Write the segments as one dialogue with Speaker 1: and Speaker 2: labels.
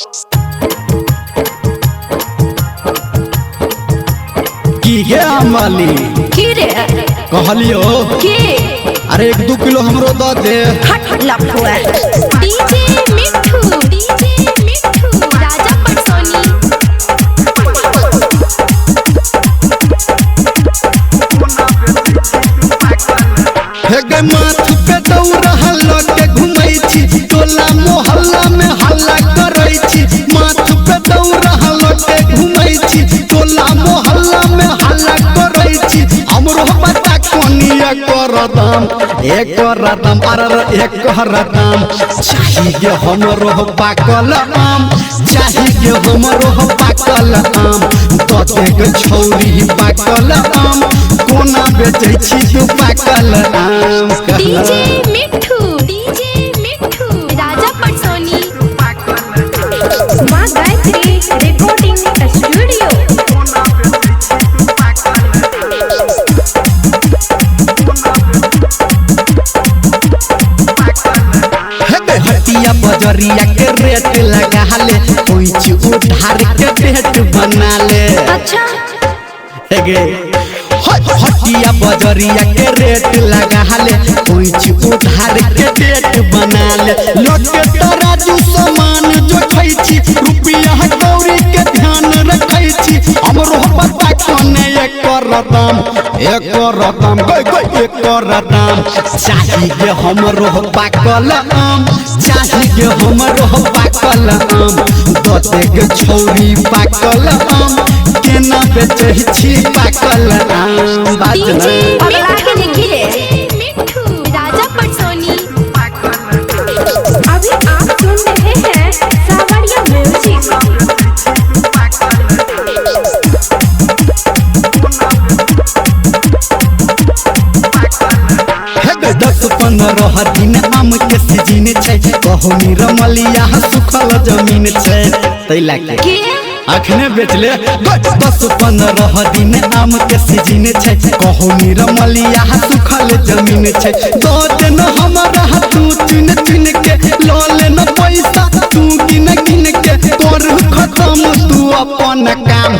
Speaker 1: की गे अम्बाली
Speaker 2: की रे
Speaker 1: कहलियो
Speaker 2: की
Speaker 1: अरे 1-2 किलो हमरो द दे।
Speaker 2: हट लफुआ डीजे मिठू राजा पटसोनी।
Speaker 1: हे गे माथ पे दौड़ा हल्ला के घुमै छी टोला मोहल्ला में हल्ला करै छी। माथ पे दौड़ा हल्ला के घुमै छी टोला मोहल्ला में हल्ला करै छी। हमरो बता कोनी एकर दाम अरे एकर दाम चाहिए हमरो पाकल आम चाहिए हमरो पाकल आम दते के छौरी पाकल आम कोना बेचै छी तू पाकल आम।
Speaker 2: डीजे मिठू राजा पटसोनी। मां गायत्री रिकॉर्डिंग स्टूडियो।
Speaker 1: हटिया बजरिया के रेट लगा ले पैंच उधार के डेट बना ले।
Speaker 2: अच्छा
Speaker 1: हटिया बजरिया के रेट लगा ले पैंच उधार के डेट बना ले। लोटे तराजू सामान जो खै छी रुपया कौड़ी के ध्यान रखै छी। हमरो पता कोने एकर दाम चाहिए हमरो पाकल आम चाहिए हमरो पाकल आम दते के छौरी पाकल आम केना बेचै छी पाकल आम। बात
Speaker 2: डीजे
Speaker 1: नहीं
Speaker 2: मिठू राजा पटसोनी। अभी आप सुन रहे हैं सावरिया म्यूजिक।
Speaker 1: 10-15 दिन आम के सीजन छै कहूनी रमलिया सुखल जमीन छै तैला के अखने बेच ले। 10-15 दिन आम के सीजन छै कहूनी रमलिया सुखल जमीन छै। दो दिन हमरा तू चुन के लो ले न पैसा तू गिन के कर खत्म तू अपन काम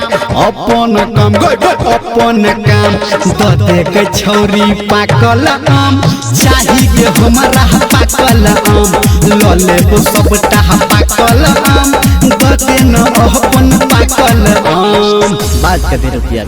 Speaker 1: दते के छौरी पाकल आम चाहिए हमरा पाकल आम लो लेबो सबटा पाकल आम दते न अपन पाकल आम। बात के रुपया